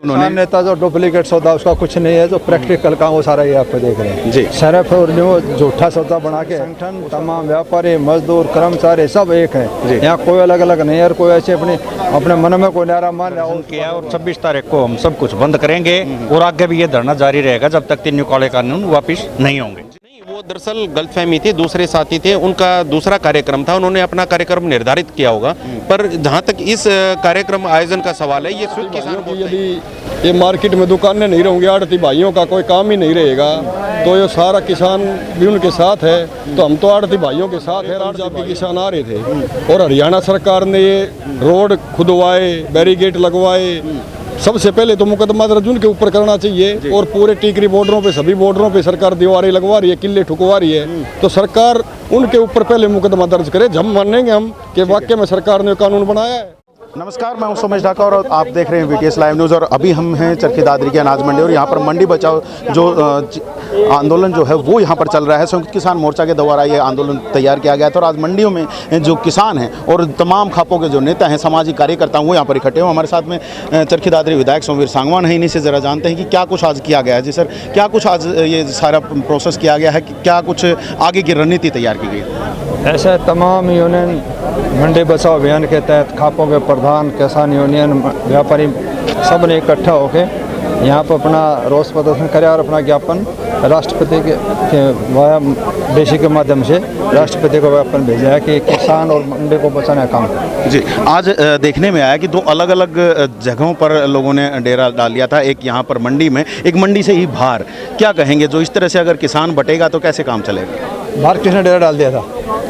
उन्होंने नेता जो डुप्लीकेट सौदा उसका कुछ नहीं है, जो प्रैक्टिकल काम वो सारा ये आपको देख रहे हैं जी। सिर्फ और जो झूठा सौदा बना के संगठन तमाम व्यापारी मजदूर कर्मचारी सब एक है। यहाँ कोई अलग अलग नहीं है और कोई ऐसे अपने मन में कोई नारा मान लिया किया। और 26 तारीख को हम सब कुछ बंद करेंगे और आगे भी ये धरना जारी रहेगा जब तक 3 न्यू काले कानून वापिस नहीं होंगे। वो दरअसल गलतफहमी थी, दूसरे साथी थे, उनका दूसरा कार्यक्रम था, उन्होंने अपना कार्यक्रम निर्धारित किया होगा। पर जहां तक इस कार्यक्रम आयोजन का सवाल है, ये स्विफ्ट किसान यदि ये मार्केट में दुकानें नहीं रहेंगी, आड़ती भाइयों का कोई काम ही नहीं रहेगा, तो ये सारा किसान भी उनके साथ है। तो हम तो आड़ती भाइयों के साथ है। पंजाब के किसान आ रहे थे और हरियाणा सरकार ने ये रोड खुदवाए, बैरिकेड लगवाए। सबसे पहले तो मुकदमा दर्ज उनके ऊपर करना चाहिए और पूरे टीकरी बॉर्डरों पे, सभी बॉर्डरों पे सरकार दीवारें लगवा रही है, किले ठुकवा रही है, तो सरकार उनके ऊपर पहले मुकदमा दर्ज करे। हम मानेंगे हम कि वाकई में सरकार ने कानून बनाया है। नमस्कार, मैं हूं सोमेश ढाका और आप देख रहे हैं वीटीएस लाइव न्यूज़। और अभी हम हैं चरखी दादरी की अनाज मंडी और यहाँ पर मंडी बचाओ जो आंदोलन जो है वो यहाँ पर चल रहा है। संयुक्त किसान मोर्चा के द्वारा ये आंदोलन तैयार किया गया था और आज मंडियों में जो किसान हैं और तमाम खापों के जो नेता हैं, सामाजिक कार्यकर्ता वो यहाँ पर इकट्ठे हुए। हमारे साथ में चरखी दादरी विधायक सोमवीर सांगवान है। इन्हीं से ज़रा जानते हैं कि क्या कुछ आज किया गया है। जी सर, क्या कुछ आज ये सारा प्रोसेस किया गया है, क्या कुछ आगे की रणनीति तैयार की गई है? ऐसे तमाम यूनियन मंडी बचाओ अभियान के तहत खापों के प्रधान, किसान यूनियन, व्यापारी सब ने इकट्ठा होकर यहाँ पर अपना रोष प्रदर्शन किया और अपना ज्ञापन राष्ट्रपति के वाया देशी के माध्यम से राष्ट्रपति को ज्ञापन भेजा है कि किसान और मंडी को बचाने का काम करें। जी, आज देखने में आया कि 2 अलग अलग जगहों पर लोगों ने डेरा डाल लिया था। एक यहाँ पर मंडी में, एक मंडी से ही बाहर। क्या कहेंगे, जो इस तरह से अगर किसान बटेगा तो कैसे काम चलेगा? बाहर किसने डेरा डाल दिया था?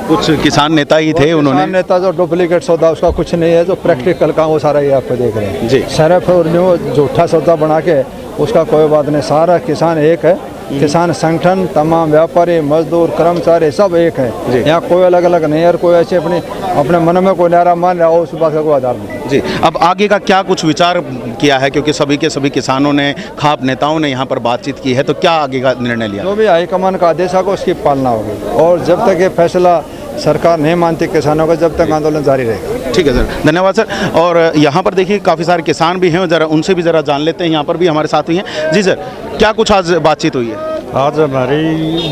कुछ किसान नेता ही थे, उन्होंने नेता जो डुप्लीकेट सौदा उसका कुछ नहीं है, जो प्रैक्टिकल काम वो सारा ये आपको देख रहे हैं जी। सिर्फ और जो झूठा सौदा बना के उसका कोई बात नहीं। सारा किसान एक है, किसान संगठन तमाम व्यापारी मजदूर कर्मचारी सब एक है। यहाँ कोई अलग अलग नहीं है और कोई ऐसे अपने मन में कोई नारा मान लिया उस बात का कोई आधार नहीं। जी, अब आगे का क्या कुछ विचार किया है, क्योंकि सभी के सभी किसानों ने, खाप नेताओं ने यहाँ पर बातचीत की है, तो क्या आगे का निर्णय लिया? जो भी हाईकमान का आदेश होगा उसकी पालना होगी और जब तक ये फैसला सरकार नहीं मानती किसानों का, जब तक आंदोलन जारी रहेगा। ठीक है सर, धन्यवाद सर। और यहाँ पर देखिए काफ़ी सारे किसान भी हैं, जरा उनसे भी ज़रा जान लेते हैं। यहाँ पर भी हमारे साथ ही हैं। जी सर, क्या कुछ आज बातचीत हुई है? आज हमारी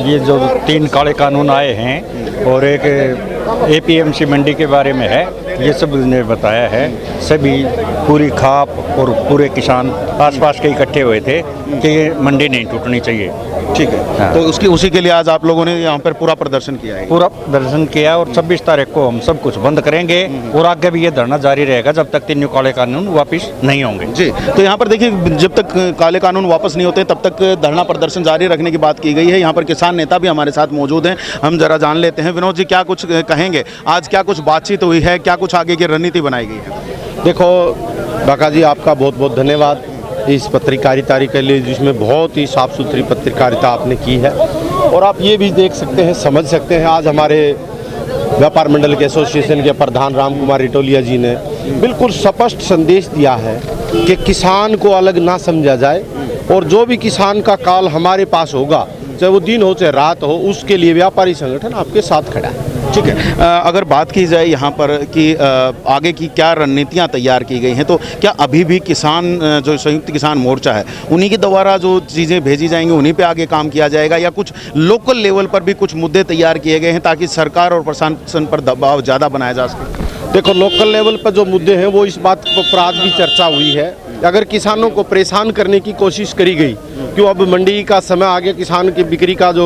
ये जो 3 काले कानून आए हैं और एक APMC मंडी के बारे में है, ये सब ने बताया है। सभी पूरी खाप और पूरे किसान आसपास के इकट्ठे हुए थे कि ये मंडी नहीं टूटनी चाहिए। ठीक है। हाँ। तो उसी के लिए आज आप लोगों ने यहाँ पर पूरा प्रदर्शन किया है? पूरा प्रदर्शन किया और 26 तारीख को हम सब कुछ बंद करेंगे और आगे भी ये धरना जारी रहेगा जब तक 3 न्यू काले कानून वापिस नहीं होंगे। जी, तो यहाँ पर देखिए जब तक काले कानून वापस नहीं होते तब तक धरना प्रदर्शन जारी रखने की बात की गई है। यहाँ पर किसान नेता भी हमारे साथ मौजूद हैं, हम जरा जान लेते हैं। विनोद जी, क्या कुछ कहेंगे, आज क्या कुछ बातचीत हुई है, क्या कुछ आगे की रणनीति बनाई गई है? देखो ढाका जी, आपका बहुत बहुत धन्यवाद इस पत्रकारिता के लिए, जिसमें बहुत ही साफ सुथरी पत्रकारिता आपने की है। और आप ये भी देख सकते हैं, समझ सकते हैं, आज हमारे व्यापार मंडल के एसोसिएशन के प्रधान राम कुमार रिटोलिया जी ने बिल्कुल स्पष्ट संदेश दिया है कि किसान को अलग ना समझा जाए और जो भी किसान का काल हमारे पास होगा, चाहे वो दिन हो चाहे रात हो, उसके लिए व्यापारी संगठन आपके साथ खड़ा है। ठीक है। अगर बात की जाए यहाँ पर कि आगे की क्या रणनीतियाँ तैयार की गई हैं, तो क्या अभी भी किसान जो संयुक्त किसान मोर्चा है उन्हीं के द्वारा जो चीज़ें भेजी जाएंगी उन्हीं पे आगे काम किया जाएगा, या कुछ लोकल लेवल पर भी कुछ मुद्दे तैयार किए गए हैं ताकि सरकार और प्रशासन पर दबाव ज़्यादा बनाया जा सके? देखो, लोकल लेवल पर जो मुद्दे हैं वो इस बात पर आज भी चर्चा हुई है। अगर किसानों को परेशान करने की कोशिश करी गई, क्यों अब मंडी का समय आ गया, किसान की बिक्री का जो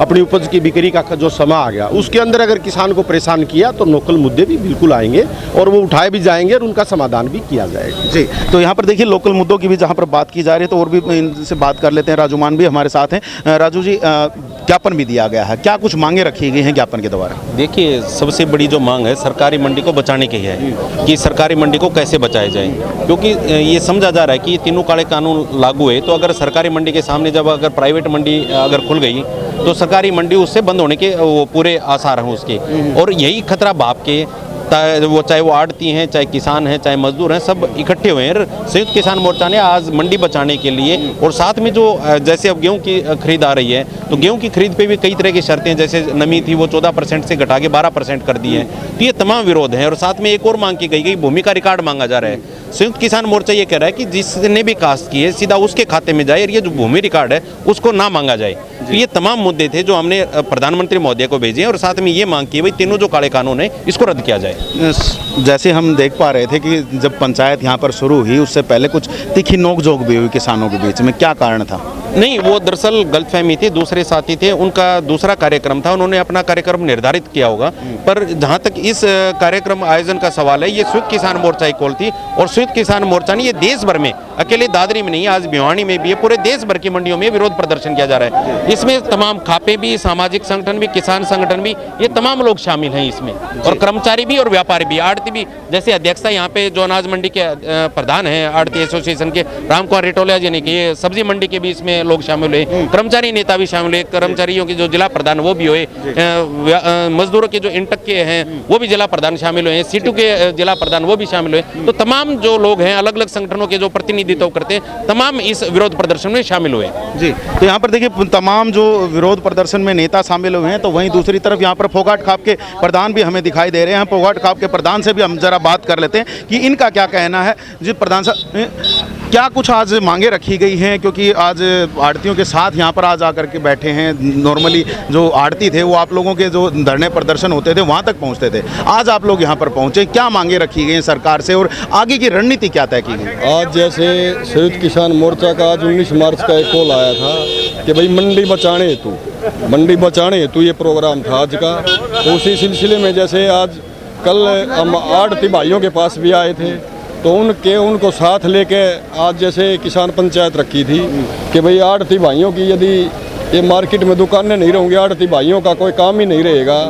अपनी उपज की बिक्री का जो समय आ गया, उसके अंदर अगर किसान को परेशान किया तो लोकल मुद्दे भी बिल्कुल आएंगे और वो उठाए भी जाएंगे और उनका समाधान भी किया जाएगा। जी, तो यहाँ पर देखिए लोकल मुद्दों की भी जहाँ पर बात की जा रही है, तो और भी इनसे बात कर लेते हैं। राजू मान भी हमारे साथ हैं। राजू जी, ज्ञापन भी दिया गया है, क्या कुछ मांगे रखी गई हैं ज्ञापन के द्वारा? देखिए, सबसे बड़ी जो मांग है सरकारी मंडी को बचाने की है कि सरकारी मंडी को कैसे बचाया जाए, क्योंकि ये समझा जा रहा है कि ये 3 काले कानून लागू है, तो अगर सरकारी मंडी के सामने जब अगर प्राइवेट मंडी अगर खुल गई तो सरकारी मंडी उससे बंद होने के वो पूरे आसार हैं उसके। और यही खतरा भाप के चाहे वो आड़ती हैं, चाहे किसान हैं, चाहे मजदूर हैं, सब इकट्ठे हुए हैं। संयुक्त किसान मोर्चा ने आज मंडी बचाने के लिए, और साथ में जो जैसे अब गेहूं की खरीद आ रही है, तो गेहूं की खरीद पे भी कई तरह की शर्तें, जैसे नमी थी वो 14% से घटा के 12% कर दी है। तो ये तमाम विरोध हैं। और साथ में एक और मांग की गई भूमि का रिकॉर्ड मांगा जा रहा है। संयुक्त किसान मोर्चा ये कह रहा है कि जिसने भी काश्त की है सीधा उसके खाते में जाए, और ये जो भूमि रिकॉर्ड है उसको ना मांगा जाए। तो ये तमाम मुद्दे थे जो हमने प्रधानमंत्री महोदय को भेजे हैं, और साथ में ये मांग की भाई तीनों जो काले कानून है इसको रद्द किया जाए। जैसे हम देख पा रहे थे कि जब पंचायत यहाँ पर शुरू हुई उससे पहले कुछ तीखी नोकझोंक भी हुई किसानों के बीच में, क्या कारण था? नहीं, वो दरअसल गलतफहमी थी, दूसरे साथी थे, उनका दूसरा कार्यक्रम था, उन्होंने अपना कार्यक्रम निर्धारित किया होगा। पर जहाँ तक इस कार्यक्रम आयोजन का सवाल है, ये संयुक्त किसान मोर्चा की कॉल थी, और संयुक्त किसान मोर्चा ने ये देश भर में, अकेले दादरी में नहीं, आज भिवानी में भी है, पूरे देश भर की मंडियों में विरोध प्रदर्शन किया जा रहा है। इसमें तमाम खापे भी, सामाजिक संगठन भी, किसान संगठन भी, ये तमाम लोग शामिल हैं इसमें, और कर्मचारी भी और व्यापारी भी, आड़ती भी। जैसे अध्यक्षता यहाँ पे जो अनाज मंडी के प्रधान हैं आड़ती एसोसिएशन के राम कुमार रिटोलिया जी ने की, सब्जी मंडी के भी इसमें लोग शामिल हुए, कर्मचारी नेता भी शामिल हुए, कर्मचारियों के जो जिला प्रधान वो भी हुए, मजदूरों के जो इंटक के हैं वो भी जिला प्रधान शामिल हुए, सीटू के जिला प्रधान वो भी शामिल हुए। तो तमाम जो लोग हैं, अलग अलग संगठनों के जो प्रतिनिधित्व करते हैं, तमाम इस विरोध प्रदर्शन में शामिल हुए जी। तो यहाँ पर देखिए तमाम जो विरोध प्रदर्शन में नेता शामिल हुए हैं, तो वहीं दूसरी तरफ यहाँ पर फोगाट खाप के प्रधान भी हमें दिखाई दे रहे हैं। फोगाट खाप के प्रधान से भी हम जरा बात कर लेते हैं कि इनका क्या कहना है। जी प्रधान साहब, क्या कुछ आज मांगे रखी गई हैं? क्योंकि आज आड़तियों के साथ यहाँ पर आज आकर के बैठे हैं। नॉर्मली जो आड़ती थे वो आप लोगों के जो धरने प्रदर्शन होते थे वहाँ तक पहुँचते थे, आज आप लोग यहाँ पर पहुँचे, क्या मांगे रखी गई हैं सरकार से और आगे की रणनीति क्या तय की गई? आज जैसे संयुक्त किसान मोर्चा का आज 19 मार्च का एक कॉल आया था कि भाई मंडी बचाने हेतु ये प्रोग्राम था आज का। तो उसी सिलसिले में जैसे आज कल हम आड़ती भाइयों के पास भी आए थे, तो उनको साथ लेके आज जैसे किसान पंचायत रखी थी कि भाई आड़ती भाइयों की यदि ये मार्केट में दुकानें नहीं रहेंगी, आड़ती भाइयों का कोई काम ही नहीं रहेगा,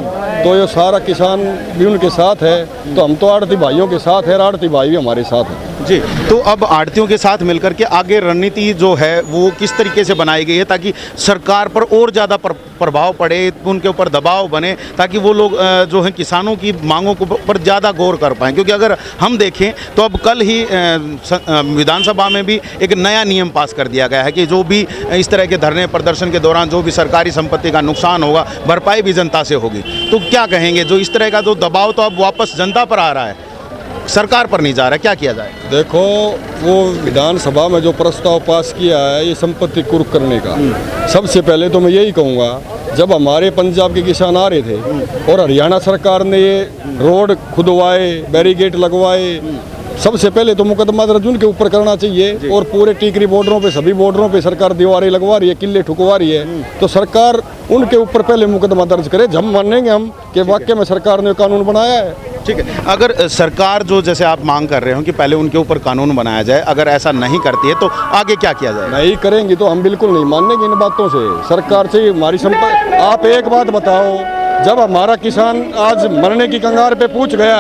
तो ये सारा किसान भी उनके साथ है, तो हम तो आड़ती भाइयों के साथ है, आड़ती भाई भी हमारे साथ है जी। तो अब आड़तियों के साथ मिलकर के आगे रणनीति जो है वो किस तरीके से बनाई गई है ताकि सरकार पर और ज़्यादा प्रभाव पड़े, उनके ऊपर दबाव बने, ताकि वो लोग जो है किसानों की मांगों को पर ज़्यादा गौर कर पाएँ? क्योंकि अगर हम देखें तो अब कल ही विधानसभा में भी एक नया नियम पास कर दिया गया है कि जो भी इस तरह के धरने प्रदर्शन के दौरान जो भी सरकारी संपत्ति का नुकसान होगा भरपाई भी जनता से होगी। तो क्या कहेंगे, जो इस तरह का जो दबाव तो अब वापस जनता पर आ रहा है, सरकार पर नहीं जा रहा, क्या किया जाए? देखो, वो विधानसभा में जो प्रस्ताव पास किया है ये संपत्ति कुर्क करने का, सबसे पहले तो मैं यही कहूँगा, जब हमारे पंजाब के किसान आ रहे थे और हरियाणा सरकार ने ये रोड खुदवाए, बैरिकेड लगवाए, सबसे पहले तो मुकदमा दर्ज उनके ऊपर करना चाहिए। और पूरे टीकरी बॉर्डरों पे, सभी बॉर्डरों पे सरकार दीवारें लगवा रही है, किले ठुकवा रही है, तो सरकार उनके ऊपर पहले मुकदमा दर्ज करे, जब मानेंगे हम कि वाकई में सरकार ने कानून बनाया है। ठीक है, अगर सरकार जो जैसे आप मांग कर रहे हो कि पहले उनके ऊपर कानून बनाया जाए, अगर ऐसा नहीं करती है तो आगे क्या किया जाए? नहीं करेंगी तो हम बिल्कुल नहीं मानेंगे इन बातों से। सरकार से हमारी संपर्क, आप एक बात बताओ, जब हमारा किसान आज मरने की कंगार पे पूछ गया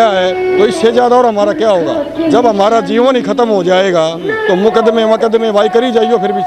है, तो इससे ज़्यादा और हमारा क्या होगा? जब हमारा जीवन ही खत्म हो जाएगा तो मुकदमे भाई करी जाइए, फिर भी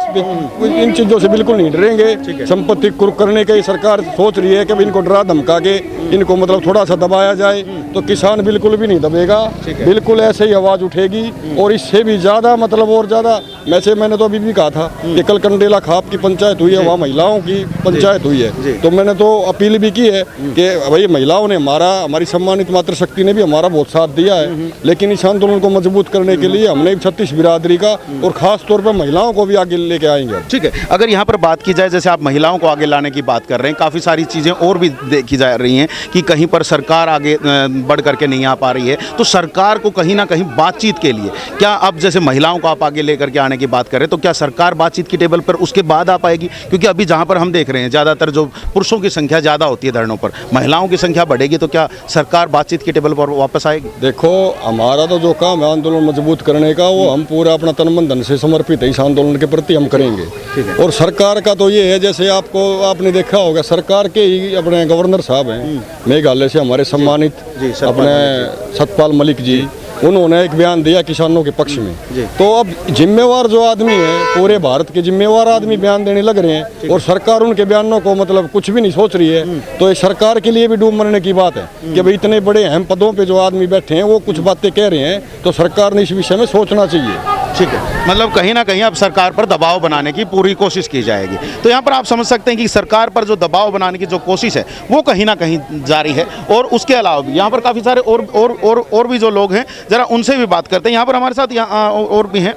इन चीज़ों से बिल्कुल नहीं डरेंगे। संपत्ति कुर्क करने की सरकार सोच रही है कि इनको डरा धमका के इनको मतलब थोड़ा सा दबाया जाए, तो किसान बिल्कुल भी नहीं दबेगा, बिल्कुल ऐसे ही आवाज़ उठेगी। और इससे भी ज़्यादा मतलब और ज़्यादा, वैसे मैंने तो अभी भी कहा था कि कल कंडेला खाप की पंचायत हुई है, वहाँ महिलाओं की पंचायत हुई है, तो मैंने तो अपील भी की है कि भाई महिलाओं ने हमारी सम्मानित मातृशक्ति ने भी हमारा बहुत साथ दिया है, लेकिन इस आंदोलन को मजबूत करने के लिए हमने 36 बिरादरी का और खास तौर पर महिलाओं को भी आगे लेके आएंगे। ठीक है, अगर यहाँ पर बात की जाए, जैसे आप महिलाओं को आगे लाने की बात कर रहे हैं, काफ़ी सारी चीज़ें और भी देखी जा रही हैं कि कहीं पर सरकार आगे बढ़ करके नहीं आ पा रही है, तो सरकार को कहीं ना कहीं बातचीत के लिए, क्या अब जैसे महिलाओं को आप आगे लेकर के आने की बात कर रहे हैं, तो क्या सरकार बातचीत की टेबल पर उसके बाद आ पाएगी? क्योंकि अभी जहाँ पर हम देख रहे हैं ज़्यादातर जो पुरुषों की संख्या ज़्यादा होती है धरनों पर, महिलाओं की संख्या बढ़ेगी, तो क्या सरकार बातचीत की टेबल पर वापस आएगी? देखो, हमारा तो जो काम है आंदोलन मजबूत करने का, वो हम पूरा अपना तन मन धन से समर्पित है, इस आंदोलन के प्रति हम करेंगे। और सरकार का तो ये है, जैसे आपने देखा होगा, सरकार के ही अपने गवर्नर साहब हैं मेघालय से, हमारे सम्मानित अपने सतपाल मलिक जी, उन्होंने एक बयान दिया किसानों के पक्ष में। तो अब जिम्मेवार जो आदमी है, पूरे भारत के जिम्मेवार आदमी बयान देने लग रहे हैं और सरकार उनके बयानों को मतलब कुछ भी नहीं सोच रही है, तो ये सरकार के लिए भी डूब मरने की बात है कि भाई इतने बड़े अहम पदों पे जो आदमी बैठे हैं वो कुछ बातें कह रहे हैं, तो सरकार ने इस विषय में सोचना चाहिए। ठीक है, मतलब कहीं ना कहीं अब सरकार पर दबाव बनाने की पूरी कोशिश की जाएगी। तो यहाँ पर आप समझ सकते हैं कि सरकार पर जो दबाव बनाने की जो कोशिश है वो कहीं ना कहीं जारी है। और उसके अलावा भी यहाँ पर काफ़ी सारे और भी जो लोग हैं, ज़रा उनसे भी बात करते हैं। यहाँ पर हमारे साथ यहाँ और भी हैं,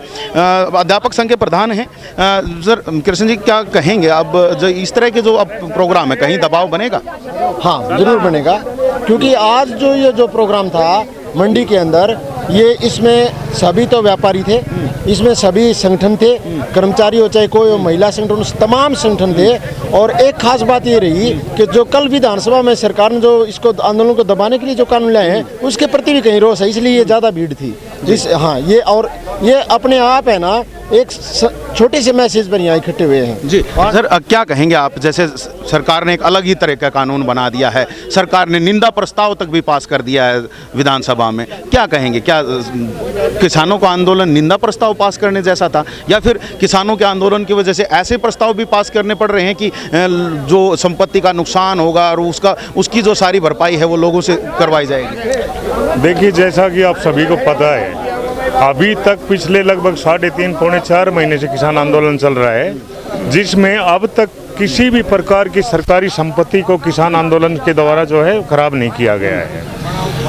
अध्यापक संघ के प्रधान हैं। सर कृष्ण जी, क्या कहेंगे अब जो इस तरह के जो अब प्रोग्राम है, कहीं दबाव बनेगा? हाँ, ज़रूर बनेगा, क्योंकि आज जो ये जो प्रोग्राम था मंडी के अंदर, ये इसमें सभी तो व्यापारी थे, इसमें सभी संगठन थे, कर्मचारी हो चाहे कोई महिला संगठन, तमाम संगठन थे। और एक खास बात ये रही कि जो कल विधानसभा में सरकार ने जो इसको आंदोलन को दबाने के लिए जो कानून लाए हैं, उसके प्रति भी कहीं रोष है, इसलिए ये ज़्यादा भीड़ थी। हाँ, ये अपने आप है ना एक छोटे से मैसेज पर यहाँ इकट्ठे हुए हैं। जी सर, क्या कहेंगे आप? जैसे सरकार ने एक अलग ही तरह का कानून बना दिया है, सरकार ने निंदा प्रस्ताव तक भी पास कर दिया है विधानसभा में, क्या कहेंगे? क्या किसानों का आंदोलन निंदा प्रस्ताव पास करने जैसा था, या फिर किसानों के आंदोलन की वजह से ऐसे प्रस्ताव भी पास करने पड़ रहे हैं कि जो संपत्ति का नुकसान होगा और उसकी जो सारी भरपाई है वो लोगों से करवाई जाएगी? देखिए, जैसा कि आप सभी को पता है, अभी तक पिछले लगभग 3.5 पौने 4 महीने से किसान आंदोलन चल रहा है, जिसमें अब तक किसी भी प्रकार की सरकारी संपत्ति को किसान आंदोलन के द्वारा जो है खराब नहीं किया गया है।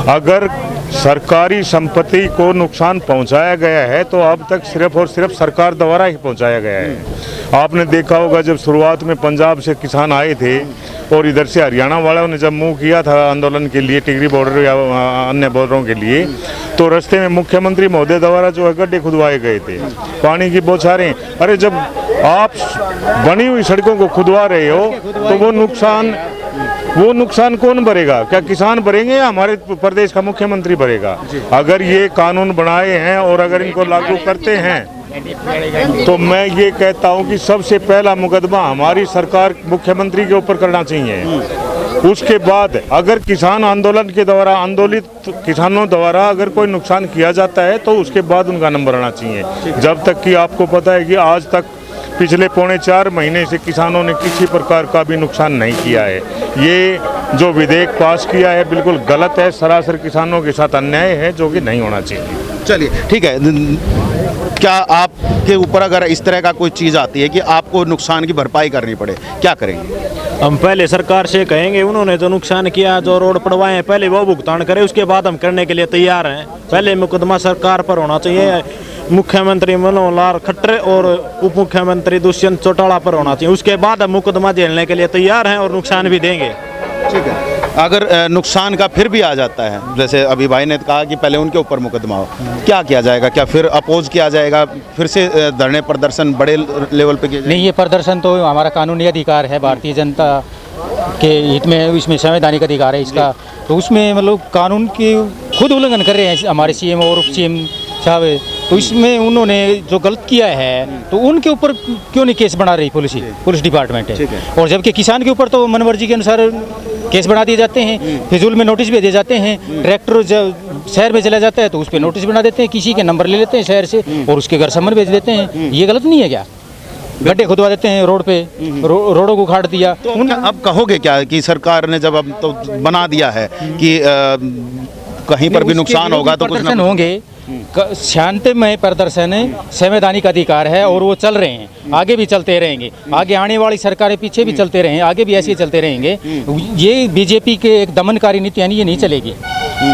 अगर सरकारी संपत्ति को नुकसान पहुंचाया गया है तो अब तक सिर्फ और सिर्फ सरकार द्वारा ही पहुंचाया गया है। आपने देखा होगा, जब शुरुआत में पंजाब से किसान आए थे और इधर से हरियाणा वालों ने जब मूव किया था आंदोलन के लिए, टिगरी बॉर्डर या अन्य बॉर्डरों के लिए, तो रास्ते में मुख्यमंत्री महोदय द्वारा जो है गड्ढे खुदवाए गए थे, पानी की बौछारें। अरे जब आप बनी हुई सड़कों को खुदवा रहे हो तो वो नुकसान कौन भरेगा? क्या किसान भरेंगे या हमारे प्रदेश का मुख्यमंत्री भरेगा? अगर ये कानून बनाए हैं और अगर इनको लागू करते हैं तो मैं ये कहता हूं कि सबसे पहला मुकदमा हमारी सरकार मुख्यमंत्री के ऊपर करना चाहिए। उसके बाद अगर किसान आंदोलन के द्वारा आंदोलित किसानों द्वारा अगर कोई नुकसान किया जाता है तो उसके बाद उनका नंबर आना चाहिए। जब तक कि आपको पता है कि आज तक पिछले पौने 4 महीने से किसानों ने किसी प्रकार का भी नुकसान नहीं किया है। ये जो विधेयक पास किया है बिल्कुल गलत है, सरासर किसानों के साथ अन्याय है, जो कि नहीं होना चाहिए। चलिए ठीक है, क्या आपके ऊपर अगर इस तरह का कोई चीज़ आती है कि आपको नुकसान की भरपाई करनी पड़े, क्या करेंगे? हम पहले सरकार से कहेंगे, उन्होंने जो नुकसान किया, जो रोड पड़वाए हैं, पहले वो भुगतान करें, उसके बाद हम करने के लिए तैयार हैं। पहले मुकदमा सरकार पर होना चाहिए, मुख्यमंत्री मनोहर लाल खट्टर और उप मुख्यमंत्री दुष्यंत चौटाला पर होना चाहिए। उसके बाद हम मुकदमा झेलने के लिए तैयार हैं और नुकसान भी देंगे। ठीक है, अगर नुकसान का फिर भी आ जाता है, जैसे अभी भाई ने कहा कि पहले उनके ऊपर मुकदमा हो, क्या किया जाएगा? क्या फिर अपोज किया जाएगा, फिर से धरने प्रदर्शन बड़े लेवल पे किया जाएगा? नहीं, ये प्रदर्शन तो हमारा कानूनी अधिकार है, भारतीय जनता के हित में, इसमें संवैधानिक अधिकार है इसका, तो उसमें मतलब कानून की खुद उल्लंघन कर रहे हैं हमारे सीएम और उप सीएम साहब, तो इसमें उन्होंने जो गलत किया है तो उनके ऊपर क्यों नहीं केस बना रही पुलिस डिपार्टमेंट है। और जबकि किसान के ऊपर तो मनमर्जी के अनुसार केस बना दिए जाते हैं, फिजूल में नोटिस भी दिए जाते हैं। ट्रैक्टर जब शहर में चला जाता है तो उस पर नोटिस बना देते हैं, किसी के नंबर ले लेते हैं शहर से और उसके घर सम्मन भेज देते हैं। ये गलत नहीं है क्या? गड्ढे खुदवा देते हैं रोड पे, रोडों को उखाड़ दिया। तो अब कहोगे क्या कि सरकार ने जब अब तो बना दिया है कि कहीं पर भी नुकसान होगा तो कुछ न होंगे, शांतिमय प्रदर्शन संवैधानिक अधिकार है और वो चल रहे हैं, आगे भी चलते रहेंगे। आगे आने वाली सरकारें पीछे भी चलते रहेंगे, आगे भी ऐसे ही चलते रहेंगे। ये बीजेपी के एक दमनकारी नीति यानी ये नहीं चलेगी,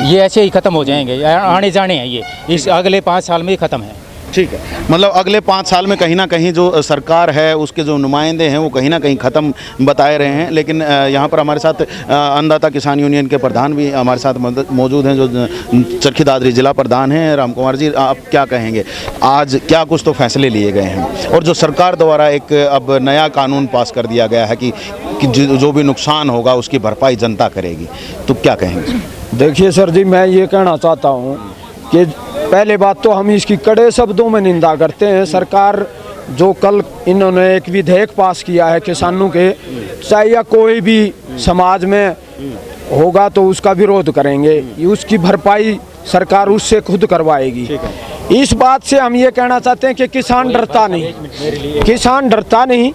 ये ऐसे ही खत्म हो जाएंगे, आने जाने हैं ये, इस अगले 5 साल में ही खत्म है। ठीक है, मतलब अगले 5 साल में कहीं ना कहीं जो सरकार है उसके जो नुमाइंदे हैं वो कहीं ना कहीं ख़त्म बताए रहे हैं। लेकिन यहाँ पर हमारे साथ अन्नदाता किसान यूनियन के प्रधान भी हमारे साथ मौजूद हैं, जो चरखी दादरी जिला प्रधान हैं, राम कुमार जी। आप क्या कहेंगे, आज क्या कुछ तो फैसले लिए गए हैं और जो सरकार द्वारा एक अब नया कानून पास कर दिया गया है कि जो भी नुकसान होगा उसकी भरपाई जनता करेगी, तो क्या कहेंगे? देखिए सर जी, मैं ये कहना चाहता हूँ कि पहले बात तो हम इसकी कड़े शब्दों में निंदा करते हैं। सरकार जो कल इन्होंने एक विधेयक पास किया है किसानों के, चाहे या कोई भी समाज में होगा तो उसका विरोध करेंगे, उसकी भरपाई सरकार उससे खुद करवाएगी। इस बात से हम ये कहना चाहते हैं कि किसान डरता नहीं, किसान डरता नहीं,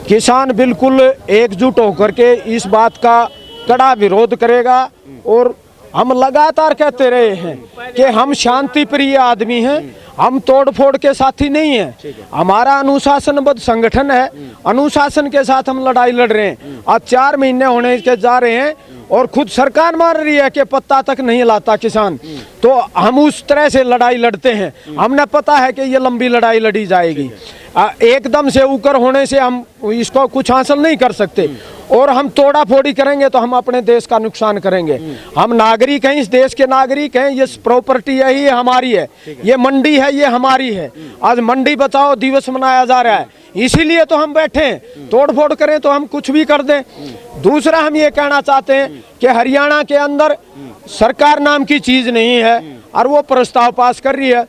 किसान बिल्कुल एकजुट होकर के इस बात का कड़ा विरोध करेगा। और हम लगातार कहते रहे हैं कि हम शांति प्रिय आदमी हैं, हम तोड़ फोड़ के साथी नहीं हैं। हमारा अनुशासनबद्ध संगठन है, अनुशासन के साथ हम लड़ाई लड़ रहे हैं। आज 4 महीने होने के जा रहे हैं और खुद सरकार मान रही है कि पत्ता तक नहीं लाता किसान, तो हम उस तरह से लड़ाई लड़ते हैं। हमने पता है कि ये लंबी लड़ाई लड़ी जाएगी, एकदम से ऊपर होने से हम इसको कुछ हासिल नहीं कर सकते। और हम तोड़ा फोड़ी करेंगे तो हम अपने देश का नुकसान करेंगे। हम नागरिक हैं, इस देश के नागरिक हैं, ये प्रॉपर्टी है, ये हमारी है, ये मंडी है, ये हमारी है। आज मंडी बचाओ दिवस मनाया जा रहा है, इसीलिए तो हम बैठे हैं। तोड़ फोड़ करें तो हम कुछ भी कर दें। दूसरा हम ये कहना चाहते हैं कि हरियाणा के अंदर सरकार नाम की चीज नहीं है और वो प्रस्ताव पास कर रही है।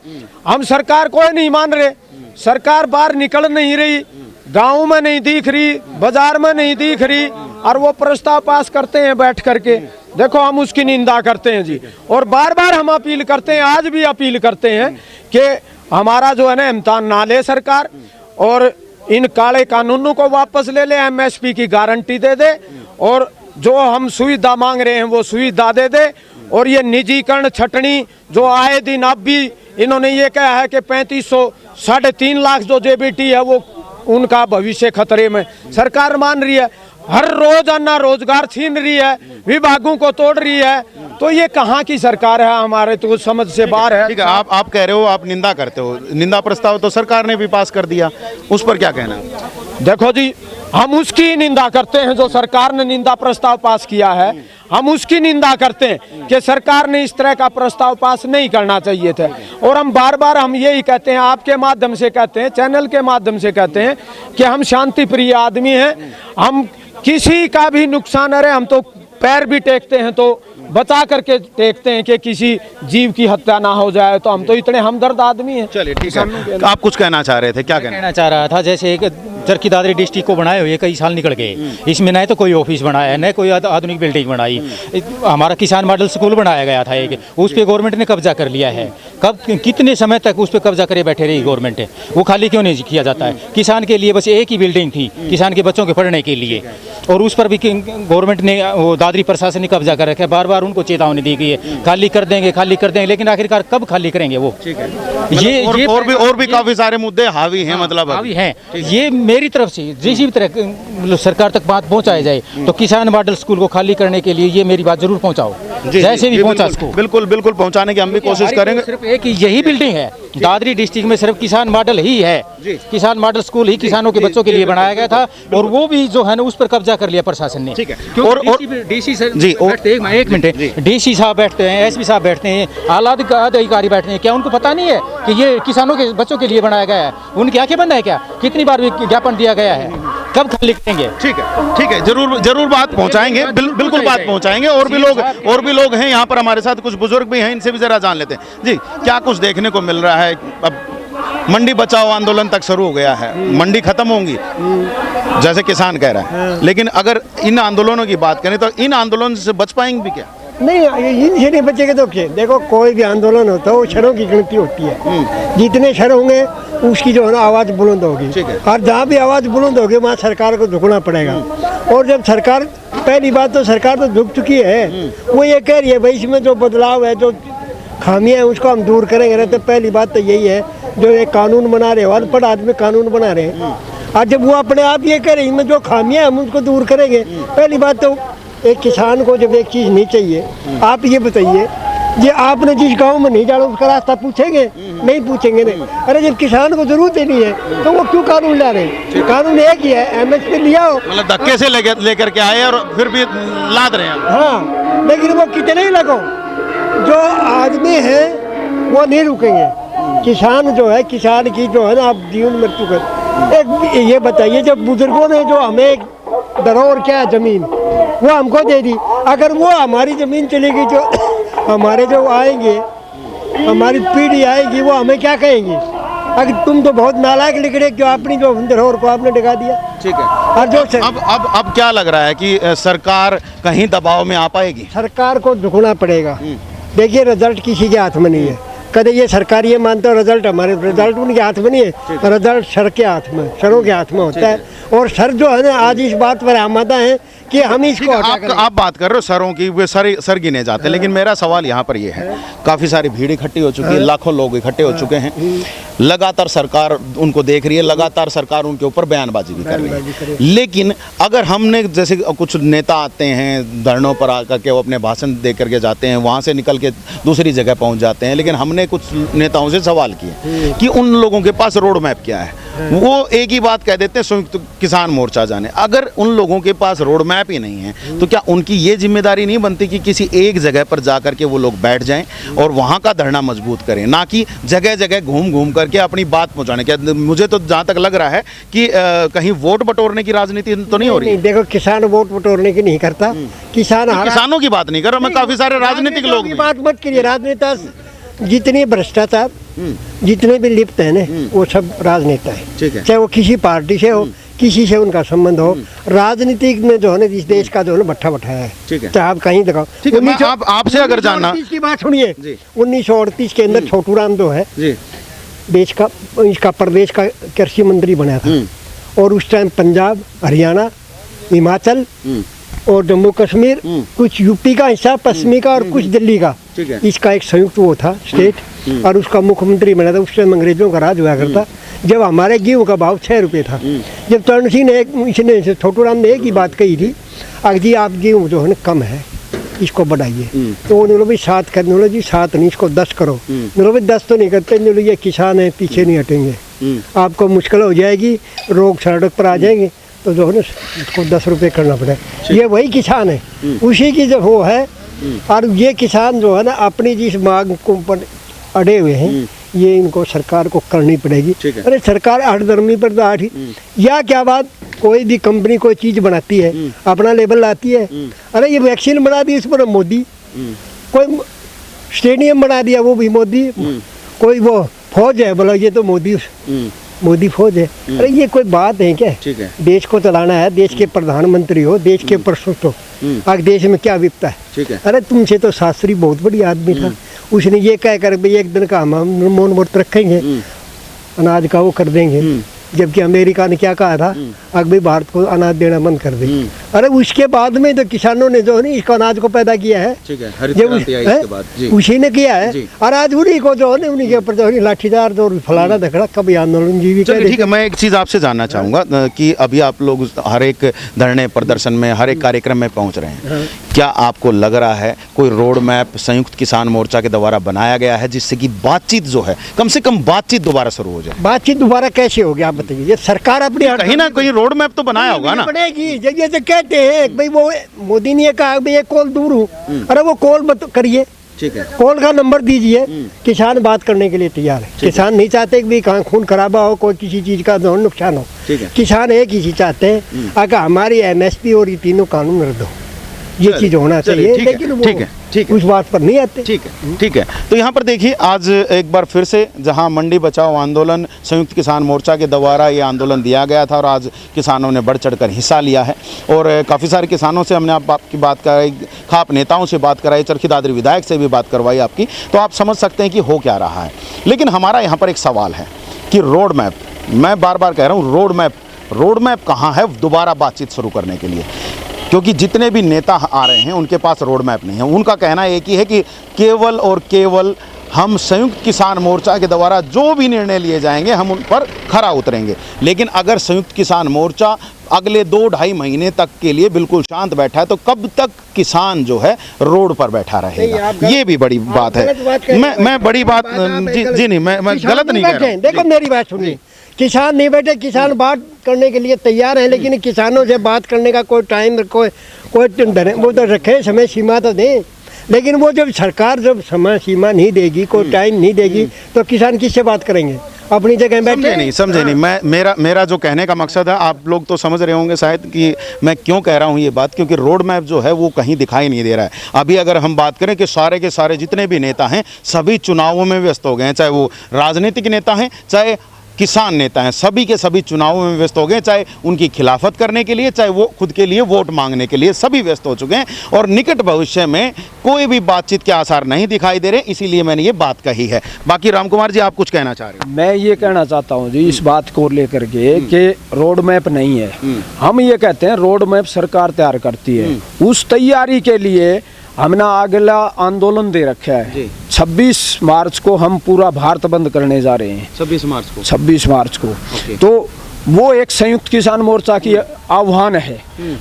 हम सरकार को नहीं मान रहे, सरकार बाहर निकल नहीं रही, गाँव में नहीं दिख रही, बाजार में नहीं दिख रही, और वो प्रस्ताव पास करते हैं बैठ करके। देखो हम उसकी निंदा करते हैं जी, और बार बार हम अपील करते हैं, आज भी अपील करते हैं कि हमारा जो है ना इम्तिहान ना ले सरकार, और इन काले कानूनों को वापस ले ले, MSP की गारंटी दे दे, और जो हम सुविधा मांग रहे हैं वो सुविधा दे दे। और ये निजीकरण छटनी जो आए दिन, अब भी इन्होंने ये कहा है कि 3500 3.5 लाख जो JBT है वो उनका भविष्य खतरे में। सरकार मान रही है, हर रोजाना रोजगार छीन रही है, विभागों को तोड़ रही है, तो ये कहाँ की सरकार है? हमारे तो समझ से बाहर है। ठीक है, आप कह रहे हो, आप निंदा करते हो, निंदा प्रस्ताव तो सरकार ने भी पास कर दिया, उस पर क्या कहना? देखो जी, हम उसकी निंदा करते हैं जो सरकार ने निंदा प्रस्ताव पास किया है। हम उसकी निंदा करते हैं कि सरकार ने इस तरह का प्रस्ताव पास नहीं करना चाहिए था। और हम बार बार हम यही कहते हैं, आपके माध्यम से कहते हैं, चैनल के माध्यम से कहते हैं कि हम शांति प्रिय आदमी हैं। हम किसी का भी नुकसान अरे हम तो पैर भी टेकते हैं तो बचा करके टेकते हैं कि किसी जीव की हत्या ना हो जाए, तो हम तो इतने हमदर्द आदमी हैं। चलिए ठीक है, आप कुछ कहना चाह रहे थे, क्या कहना चाह रहा था? जैसे एक चरखी दादरी डिस्ट्रिक्ट को बनाए हुए कई साल निकल गए, इसमें न तो कोई ऑफिस बनाया है, न कोई आधुनिक बिल्डिंग बनाई। हमारा किसान मॉडल स्कूल बनाया गया था एक, उस पर गवर्नमेंट ने कब्जा कर लिया है। कब कितने समय तक उस पर कब्जा करे बैठे रही गवर्नमेंट? वो खाली क्यों नहीं किया जाता है? किसान के लिए बस एक ही बिल्डिंग थी, किसान के बच्चों के पढ़ने के लिए, और उस पर भी गवर्नमेंट ने वो दादरी प्रशासन ने कब्जा कर रखा है। बार बार उनको चेतावनी दी गई है, खाली कर देंगे, खाली कर देंगे, लेकिन आखिरकार कब खाली करेंगे वो? ये और भी काफी सारे मुद्दे हावी हैं, मतलब हावी हैं। ये मेरी तरफ से जिस भी तरह सरकार तक बात पहुंचाई जाए तो किसान मॉडल स्कूल को खाली करने के लिए ये मेरी बात जरूर पहुंचाओ, जैसे भी पहुंचा उसको। बिल्कुल बिल्कुल पहुंचाने की हम भी कोशिश करेंगे। सिर्फ एक यही बिल्डिंग है दादरी डिस्ट्रिक्ट में, सिर्फ किसान मॉडल ही है, किसान मॉडल स्कूल ही किसानों के बच्चों के लिए बनाया गया था, और वो भी जो है ना उस पर कब्जा कर लिया प्रशासन ने। ठीक है, और DC जी एक मिनट, DC साहब बैठते हैं, SP साहब बैठते हैं, आला अधिकारी बैठते हैं, क्या उनको पता नहीं है कि ये किसानों के बच्चों के लिए बनाया गया है? उनकी आंखें बंद है क्या? कितनी बार ज्ञापन दिया गया है, कब खाली करेंगे? ठीक है, जरूर बात पहुंचाएंगे, बिल्कुल बात पहुंचाएंगे। और भी लोग हैं यहाँ पर हमारे साथ, कुछ बुजुर्ग भी हैं, इनसे भी जरा जान लेते हैं। जी, क्या कुछ देखने को मिल रहा है? अब मंडी बचाओ आंदोलन तक शुरू हो गया है, मंडी खत्म होंगी जैसे किसान कह रहा है, लेकिन अगर इन आंदोलनों की बात करें तो इन आंदोलन से बच पाएंगे भी क्या? नहीं, इनसे नहीं बचेगा तो क्या? देखो, कोई भी आंदोलन होता है वो शरों की गिनती होती है, जितने शर होंगे उसकी जो है ना आवाज़ बुलंद होगी, और जहाँ भी आवाज़ बुलंद होगी वहाँ सरकार को झुकना पड़ेगा। और जब सरकार, पहली बात तो सरकार तो झुक चुकी है, वो ये कह रही है भाई इसमें जो बदलाव है, जो खामियां हैं उसको हम दूर करेंगे ना। तो पहली बात तो यही है, जो एक कानून बना रहे हो, अनपढ़ आदमी कानून बना रहे हैं, और जब वो अपने आप ये कह रहे हैं जो खामियां हैं हम उनको दूर करेंगे। पहली बात तो एक किसान को जब एक चीज़ नहीं चाहिए, आप ये बताइए, ये आपने जिस गांव में नहीं जाना उसका रास्ता पूछेंगे? नहीं पूछेंगे नहीं। अरे जब किसान को जरूरत ही नहीं है तो वो क्यों कानून ला रहे हैं? कानून एक ही है, MSP लिया हो, मतलब धक्के से लेकर के आए और फिर भी लाद रहे हैं। हाँ, लेकिन वो कितने ही लगो, जो आदमी है वो नहीं रुकेंगे। किसान जो है, किसान की जो है ना आप जीवन मृत्यु कर। एक ये बताइए, जब बुजुर्गों ने जो हमें धरोहर क्या है जमीन, वो हमको दे दी, अगर वो हमारी ज़मीन चलेगी, जो हमारे जो आएंगे, हमारी पीढ़ी आएगी, वो हमें क्या कहेंगी? अगर तुम तो बहुत नालायक निकले, क्यों अपनी जो धरोहर को आपने दिखा दिया। ठीक है, और जो अब क्या लग रहा है कि सरकार कहीं दबाव में आ पाएगी? सरकार को झुकना पड़ेगा, देखिए रिजल्ट किसी के हाथ में नहीं है। कदे ये सरकार ये मानते हो रिजल्ट हमारे, रिजल्ट उनके हाथ में नहीं है, रिजल्ट सर के हाथ में, सरों के हाथ में होता है। और सर जो है ना आज इस बात पर आमादा है कि हम इसको आप बात कर रहे हो सरों की, वे सर गिने जाते हैं, लेकिन मेरा सवाल यहाँ पर ये है, काफ़ी सारी भीड़ इकट्ठी हो चुकी है, लाखों लोग इकट्ठे हो चुके हैं, लगातार सरकार उनको देख रही है, लगातार सरकार उनके ऊपर बयानबाजी भी कर रही है। लेकिन अगर हमने जैसे कुछ नेता आते हैं धरनों पर आकर के वो अपने भाषण दे करके जाते हैं, वहाँ से निकल के दूसरी जगह पहुँच जाते हैं, लेकिन हमने कुछ नेताओं से सवाल किए कि उन लोगों के पास रोड मैप क्या है। वो एक ही बात कह देते हैं संयुक्त किसान मोर्चा जाने। अगर उन लोगों के पास रोड मैप ही नहीं है तो क्या उनकी ये जिम्मेदारी नहीं बनती कि किसी एक जगह पर जाकर के वो लोग बैठ जाएं और वहाँ का धरना मजबूत करें, ना कि जगह जगह घूम घूम करके अपनी बात पहुँचाने। क्या मुझे तो जहाँ तक लग रहा है कि कहीं वोट बटोरने की राजनीति तो नहीं हो रही? नहीं, देखो किसान वोट बटोरने की नहीं करता, किसानों की बात नहीं कर रहा मैं, काफी सारे राजनीतिक लोग भी। बात मत करिए, राजनेता जितने भ्रष्टाचार जितने भी लिप्त है ना वो सब राजनेता है, चाहे वो किसी पार्टी से हो, किसी से उनका संबंध हो। राजनीतिक में जो है ना इस देश का जो है ना भट्ठा बैठाया है, चाहे आप कहीं दिखाओ। आपसे अगर जानना की बात सुनिए, 1938 के अंदर छोटू राम जो है देश का इसका प्रदेश का कृषि मंत्री बना था, और उस टाइम पंजाब, हरियाणा, हिमाचल और जम्मू कश्मीर, कुछ यूपी का हिस्सा, पश्चिमी का और कुछ दिल्ली का, इसका एक संयुक्त वो था स्टेट, और उसका मुख्यमंत्री बना था। उस टाइम अंग्रेजों का राज हुआ करता, जब हमारे गेहूँ का भाव 6 रुपये था। जब तरुण सिंह ने छोटू राम ने एक ही बात कही थी, अगर जी आप गेहूँ जो है ना कम है इसको बढ़ाइए, तो उन्होंने भी 7 करने वाले जी 7 नहीं इसको 10 करो। उन्होंने भी 10 तो नहीं करते, ये किसान है पीछे नहीं हटेंगे, आपको मुश्किल हो जाएगी, रोग सड़क पर आ जाएंगे, तो जो है ना इसको 10 रुपये करना पड़ेगा। ये वही किसान है, उसी की जो वो है। और ये किसान जो है ना अपनी जिस मांग को ऊपर अड़े हुए हैं, ये इनको सरकार को करनी पड़ेगी। अरे सरकार हठधर्मी पर तो आठ ही, या क्या बात, कोई भी कंपनी कोई चीज़ बनाती है अपना लेबल लाती है। अरे ये वैक्सीन बना दी इस पर मोदी, कोई स्टेडियम बना दिया वो भी मोदी, कोई वो फौज है बोला ये तो मोदी फौज है। अरे ये कोई बात है क्या? देश को चलाना है, देश के प्रधानमंत्री हो, देश के प्रस्तुत हो, आगे देश में क्या विपता है। अरे तुमसे तो शास्त्री बहुत बड़ी आदमी था, उसने ये कह कर भाई एक दिन का हम मौन व्रत रखेंगे, अनाज का वो कर देंगे, जबकि अमेरिका ने क्या कहा था, अगर भारत को अनाज देना बंद कर दे। अरे उसके बाद में तो किसानों ने जो है इसको अनाज को पैदा किया है, उसी ने किया है। और आज उन्हीं को जो है उन्हीं के ऊपर जो लाठीचार्ज और फलाना धकड़ा कभी आंदोलन जीवी। ठीक है, मैं एक चीज़ आपसे जानना चाहूँगा कि अभी आप लोग हर एक धरने प्रदर्शन में, हर एक कार्यक्रम में पहुँच रहे हैं, क्या आपको लग रहा है कोई रोड मैप संयुक्त किसान मोर्चा के द्वारा बनाया गया है जिससे कि बातचीत जो है, कम से कम बातचीत दोबारा शुरू हो जाए? बातचीत दोबारा कैसे होगी आप बताइए? ये सरकार अपनी कहीं ना कहीं रोड मैप तो बनाया होगा ना। बनेगी, जब ये तो कहते हैं भाई वो मोदी ने कहा भाई ये कॉल दूर हूँ, अरे वो कॉल करिए, कॉल का नंबर दीजिए, किसान बात करने के लिए तैयार है। किसान नहीं चाहते कि कहाँ खून खराबा हो, कोई किसी चीज़ का नुकसान हो। किसान एक ही चीज़ चाहते हैं, अगर हमारी MSP और ये तीनों कानून रद्द हो, ये चीज़ होना चाहिए। लेकिन ठीक है, उस बात पर नहीं आते। ठीक है। तो यहाँ पर देखिए आज एक बार फिर से जहाँ मंडी बचाओ आंदोलन संयुक्त किसान मोर्चा के द्वारा ये आंदोलन दिया गया था और आज किसानों ने बढ़ चढ़कर हिस्सा लिया है और काफ़ी सारे किसानों से हमने आपकी बात कराई, खाप नेताओं से बात कराई, चरखी दादरी विधायक से भी बात करवाई आपकी, तो आप समझ सकते हैं कि हो क्या रहा है। लेकिन हमारा यहाँ पर एक सवाल है कि रोड मैप, मैं बार बार कह रहा हूँ रोड मैप कहाँ है दोबारा बातचीत शुरू करने के लिए? क्योंकि जितने भी नेता आ रहे हैं उनके पास रोड मैप नहीं है। उनका कहना एक ही है कि केवल और केवल हम संयुक्त किसान मोर्चा के द्वारा जो भी निर्णय लिए जाएंगे हम उन पर खरा उतरेंगे। लेकिन अगर संयुक्त किसान मोर्चा अगले 2-2.5 महीने तक के लिए बिल्कुल शांत बैठा है तो कब तक किसान जो है रोड पर बैठा रहेगा? ये भी बड़ी बात है। मैं बड़ी बात जी नहीं, मैं गलत नहीं कह रहा हूं। देखो मेरी बात सुनिए, किसान नहीं बैठे, किसान बात करने के लिए तैयार है, लेकिन किसानों से बात करने का कोई टाइम कोई वो तो रखे, समय सीमा तो दें। लेकिन वो जब सरकार जब समय सीमा नहीं देगी, कोई टाइम नहीं देगी, तो किसान किससे बात करेंगे? अपनी जगह बैठे। समझे नहीं। मेरा जो कहने का मकसद है, आप लोग तो समझ रहे होंगे शायद कि मैं क्यों कह रहा हूँ ये बात, क्योंकि रोड मैप जो है वो कहीं दिखाई नहीं दे रहा है। अभी अगर हम बात करें कि सारे के सारे जितने भी नेता हैं सभी चुनावों में व्यस्त हो गए हैं, चाहे वो राजनीतिक नेता हैं, चाहे किसान नेता हैं सभी के सभी चुनावों में व्यस्त हो गए, चाहे उनकी खिलाफत करने के लिए, चाहे वो खुद के लिए वोट मांगने के लिए, सभी व्यस्त हो चुके हैं और निकट भविष्य में कोई भी बातचीत के आसार नहीं दिखाई दे रहे, इसीलिए मैंने ये बात कही है। बाकी राम कुमार जी, आप कुछ कहना चाह रहे हो? मैं ये कहना चाहता हूँ जी इस बात को लेकर के कि रोड मैप नहीं है। हम ये कहते हैं रोड मैप सरकार तैयार करती है, उस तैयारी के लिए हमने अगला आंदोलन दे रखा है। 26 मार्च को हम पूरा भारत बंद करने जा रहे हैं। 26 मार्च को 26 मार्च को तो वो एक संयुक्त किसान मोर्चा की आह्वान है।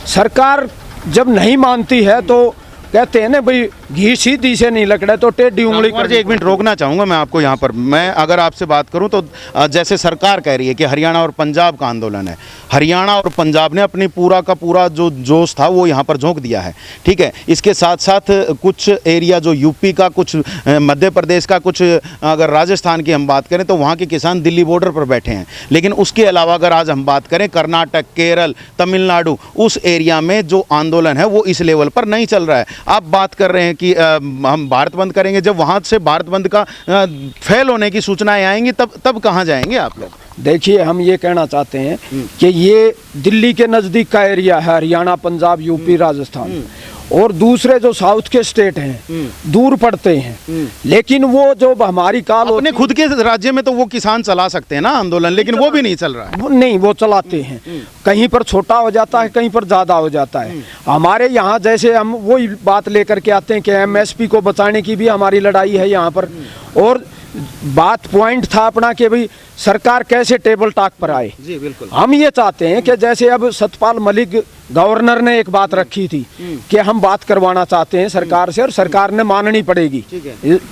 सरकार जब नहीं मानती है तो कहते हैं ना भाई घी सीधी से नहीं लकड़ा तो टेढ़ी उंगली कर। एक मिनट रोकना चाहूंगा मैं आपको यहाँ पर। मैं अगर आपसे बात करूँ तो जैसे सरकार कह रही है कि हरियाणा और पंजाब का आंदोलन है, हरियाणा और पंजाब ने अपनी पूरा का पूरा जो जोश था वो यहाँ पर झोंक दिया है, ठीक है। इसके साथ साथ कुछ एरिया जो यूपी का, कुछ मध्य प्रदेश का, कुछ अगर राजस्थान की हम बात करें तो वहाँ के किसान दिल्ली बॉर्डर पर बैठे हैं। लेकिन उसके अलावा अगर आज हम बात करें कर्नाटक, केरल, तमिलनाडु, उस एरिया में जो आंदोलन है वो इस लेवल पर नहीं चल रहा है। आप बात कर रहे हैं कि हम भारत बंद करेंगे, जब वहाँ से भारत बंद का फेल होने की सूचनाएं आएंगी तब कहाँ जाएंगे आप लोग? देखिए, हम ये कहना चाहते हैं कि ये दिल्ली के नज़दीक का एरिया है, हरियाणा, पंजाब, यूपी, राजस्थान, और दूसरे जो साउथ के स्टेट हैं दूर पड़ते हैं। लेकिन वो जो हमारी काल अपने खुद के राज्य में तो वो किसान चला सकते हैं ना आंदोलन, लेकिन वो भी नहीं चल रहा है। नहीं, वो चलाते हैं, कहीं पर छोटा हो जाता है, कहीं पर ज़्यादा हो जाता है। हमारे यहाँ जैसे हम वही बात लेकर के आते हैं कि MSP को बचाने की भी हमारी लड़ाई है यहाँ पर। और बात पॉइंट था अपना कि भाई सरकार कैसे टेबल टॉक पर आए। जी बिल्कुल। हम ये चाहते हैं कि जैसे अब सतपाल मलिक गवर्नर ने एक बात रखी थी कि हम बात करवाना चाहते हैं सरकार से और सरकार ने माननी पड़ेगी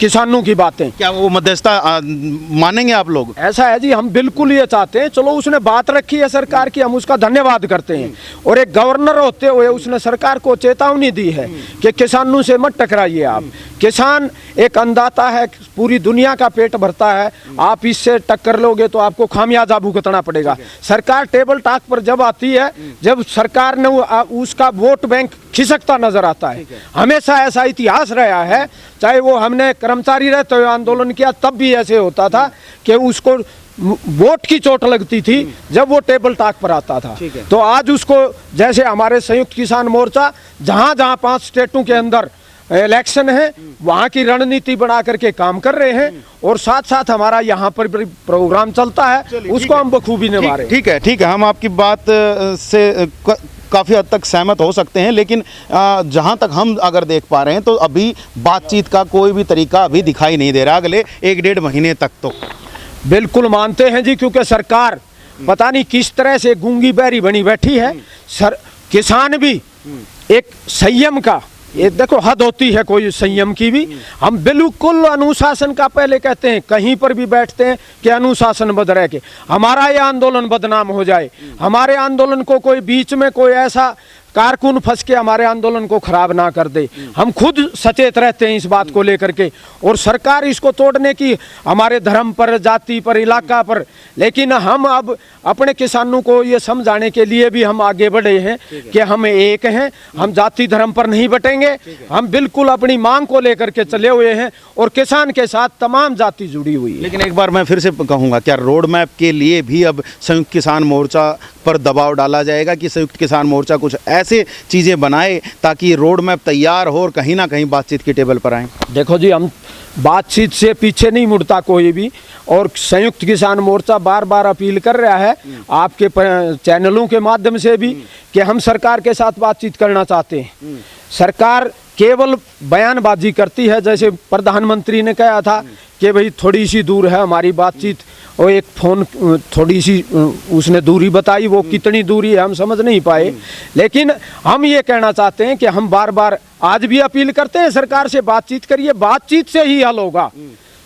किसानों की बातें। क्या वो मध्यस्थता मानेंगे आप लोग? ऐसा है जी, हम बिल्कुल ये चाहते हैं। चलो, उसने बात रखी है सरकार की, हम उसका धन्यवाद करते हैं। और एक गवर्नर होते हुए उसने सरकार को चेतावनी दी है कि किसानों से मत टकराइए आप। किसान एक अन्नदाता है, पूरी दुनिया का पेट भरता है, आप इससे टक्कर लोगे तो आपको खामियाजा भुगतना पड़ेगा। सरकार टेबल टॉक पर जब आती है, जब सरकार ने उसका वोट बैंक खिसकता नजर आता है। हमेशा ऐसा इतिहास रहा है, चाहे वो हमने कर्मचारी रहते हुए आंदोलन किया तब भी ऐसे होता था कि उसको वोट की चोट लगती थी जब वो टेबल टॉक पर आता था। तो आज उसको, जैसे हमारे संयुक्त किसान मोर्चा जहां जहां 5 स्टेटों के अंदर इलेक्शन है वहाँ की रणनीति बना करके काम कर रहे हैं और साथ साथ हमारा यहाँ पर प्रोग्राम चलता है, उसको हम बखूबी निभा रहे हैं। ठीक है, ठीक है, हम आपकी बात से काफ़ी हद तक सहमत हो सकते हैं, लेकिन जहाँ तक हम अगर देख पा रहे हैं तो अभी बातचीत का कोई भी तरीका अभी दिखाई नहीं दे रहा अगले 1-1.5 महीने तक। तो बिल्कुल मानते हैं जी, क्योंकि सरकार पता नहीं किस तरह से गूंगी बहरी बनी बैठी है। किसान भी एक संयम का, ये देखो हद होती है कोई संयम की भी। हम बिल्कुल अनुशासन का पहले कहते हैं, कहीं पर भी बैठते हैं कि अनुशासन बद रह के हमारा ये आंदोलन बदनाम हो जाए, हमारे आंदोलन को कोई बीच में कोई ऐसा कारकुन फंस के हमारे आंदोलन को खराब ना कर दे। हम खुद सचेत रहते हैं इस बात को लेकर के, और सरकार इसको तोड़ने की हमारे धर्म पर, जाति पर, इलाका पर। लेकिन हम अब अपने किसानों को ये समझाने के लिए भी हम आगे बढ़े हैं कि हम एक हैं, हम जाति धर्म पर नहीं बटेंगे, हम बिल्कुल अपनी मांग को लेकर के चले हुए हैं और किसान के साथ तमाम जाति जुड़ी हुई है। लेकिन एक बार मैं फिर से कहूँगा, क्या रोड मैप के लिए भी अब संयुक्त किसान मोर्चा पर दबाव डाला जाएगा कि संयुक्त किसान मोर्चा कुछ ऐसे चीज़ें बनाए ताकि रोड मैप तैयार हो और कहीं ना कहीं बातचीत के टेबल पर आए? देखो जी, हम बातचीत से पीछे नहीं मुड़ता कोई भी, और संयुक्त किसान मोर्चा बार बार अपील कर रहा है आपके चैनलों के माध्यम से भी कि हम सरकार के साथ बातचीत करना चाहते हैं। सरकार केवल बयानबाजी करती है, जैसे प्रधानमंत्री ने कहा था कि भाई थोड़ी सी दूर है हमारी बातचीत, और एक फ़ोन थोड़ी सी उसने दूरी बताई, वो कितनी दूरी है हम समझ नहीं पाए। लेकिन हम ये कहना चाहते हैं कि हम बार बार आज भी अपील करते हैं सरकार से, बातचीत करिए, बातचीत से ही हल होगा,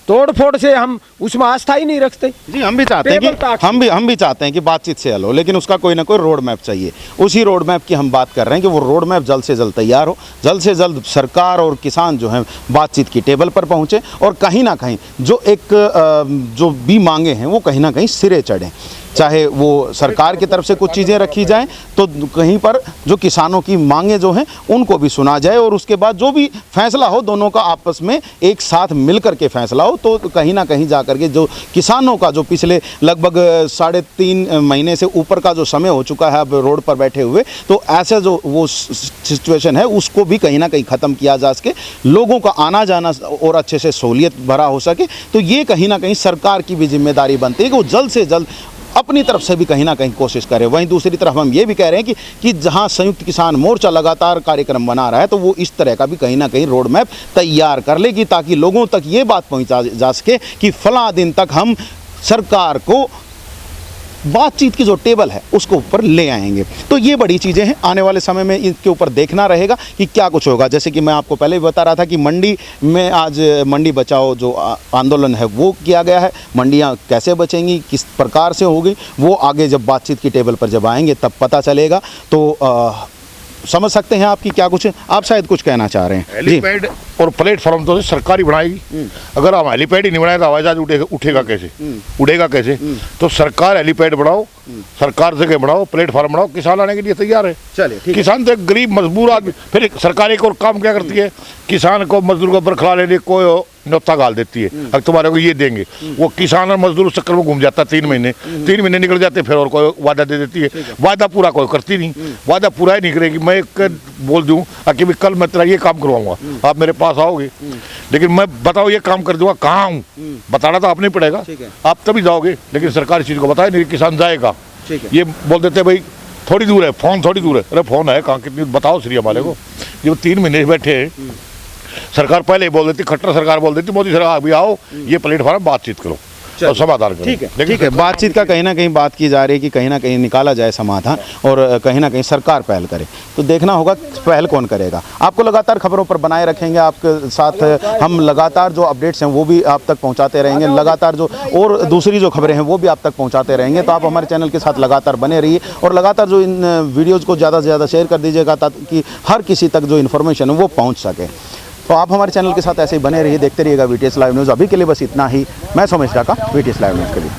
तोड़ फोड़ से हम उसमें आस्था ही नहीं रखते। जी, हम भी चाहते हैं कि हम भी चाहते हैं कि बातचीत से हल हो, लेकिन उसका कोई ना कोई रोड मैप चाहिए। उसी रोड मैप की हम बात कर रहे हैं कि वो रोड मैप जल्द से जल्द तैयार हो, जल्द से जल्द सरकार और किसान जो हैं बातचीत की टेबल पर पहुँचे और कहीं ना कहीं जो भी मांगे हैं वो कहीं ना कहीं सिरे चढ़ें। चाहे वो सरकार की तरफ से कुछ चीज़ें रखी जाएं, तो कहीं पर जो किसानों की मांगें जो हैं उनको भी सुना जाए और उसके बाद जो भी फैसला हो दोनों का आपस में एक साथ मिल करके फैसला हो। तो कहीं ना कहीं जा करके जो किसानों का जो पिछले लगभग 3.5 महीने से ऊपर का जो समय हो चुका है अब रोड पर बैठे हुए, तो ऐसा जो वो सिचुएशन है उसको भी कहीं ना कहीं ख़त्म किया जा सके, लोगों का आना जाना और अच्छे से सहूलियत भरा हो सके। तो ये कहीं ना कहीं सरकार की भी जिम्मेदारी बनती है कि वो जल्द से जल्द अपनी तरफ से भी कहीं ना कहीं कोशिश करें। वहीं दूसरी तरफ हम ये भी कह रहे हैं कि जहां संयुक्त किसान मोर्चा लगातार कार्यक्रम बना रहा है, तो वो इस तरह का भी कहीं ना कहीं रोड मैप तैयार कर लेगी ताकि लोगों तक ये बात पहुंचा जा सके कि फला दिन तक हम सरकार को बातचीत की जो टेबल है उसको ऊपर ले आएंगे। तो ये बड़ी चीज़ें हैं, आने वाले समय में इनके ऊपर देखना रहेगा कि क्या कुछ होगा। जैसे कि मैं आपको पहले भी बता रहा था कि मंडी में आज मंडी बचाओ जो आंदोलन है वो किया गया है। मंडियां कैसे बचेंगी, किस प्रकार से होगी, वो आगे जब बातचीत की टेबल पर जब आएंगे तब पता चलेगा। तो समझ सकते हैं आपकी क्या कुछ, आप शायद कुछ कहना चाह रहे हैं। हेलीपैड और प्लेटफॉर्म तो सरकारी बनाएगी। अगर हम हेलीपैड ही नहीं बनाए तो हवाई जहाज उठेगा कैसे, उड़ेगा कैसे? तो सरकार हेलीपैड बढ़ाओ, सरकार जगह बढ़ाओ, प्लेटफॉर्म बढ़ाओ, किसान आने के लिए तैयार है। चलिए, किसान तो एक गरीब मजबूर आदमी। फिर सरकार एक और काम क्या करती है, किसान को मजदूर को बरखला लेने को न्योता गाल देती है, अब तुम्हारे को ये देंगे। वो किसान और मजदूर उस चक्कर में घूम जाता है 3 महीने, 3 महीने निकल जाते, फिर और कोई वादा दे देती है। वादा पूरा कोई करती नहीं, वादा पूरा ही नहीं करेगी। मैं एक बोल दूँ कि भाई कल मैं तेरा ये काम करवाऊंगा, आप मेरे पास आओगे, लेकिन मैं बताओ ये काम कर दूंगा, कहाँ हूँ बताना तो आपने पड़ेगा, आप तभी जाओगे। लेकिन सरकार चीज़ को बताए नहीं, किसान जाएगा। ये बोल देते भाई थोड़ी दूर है, फोन थोड़ी दूर है, अरे फोन है कहाँ, कितनी बताओ श्री वाले को। ये 3 महीने बैठे हैं, सरकार पहले ही बोल देती, खट्टर सरकार बोल देती मोदी सरकार अभी आओ ये प्लेटफॉर्म बातचीत करो और समाधान करो। ठीक है, बातचीत का कहीं ना कहीं बात की जा रही है कि कहीं ना कहीं निकाला जाए समाधान और कहीं ना कहीं सरकार पहल करे। तो देखना होगा पहल कौन करेगा। आपको लगातार खबरों पर बनाए रखेंगे, आपके साथ हम लगातार जो अपडेट्स हैं वो भी आप तक पहुंचाते रहेंगे, लगातार जो और दूसरी जो खबरें हैं वो भी आप तक पहुंचाते रहेंगे। तो आप हमारे चैनल के साथ लगातार बने रहिए और लगातार जो इन वीडियोज़ को ज़्यादा से ज़्यादा शेयर कर दीजिएगा ताकि हर किसी तक जो इन्फॉर्मेशन है वो पहुँच सके। तो आप हमारे चैनल के साथ ऐसे ही बने रहिए, देखते रहिएगा VTS लाइव न्यूज़। अभी के लिए बस इतना ही। मैं Somesh Dhaka, VTS live news के लिए।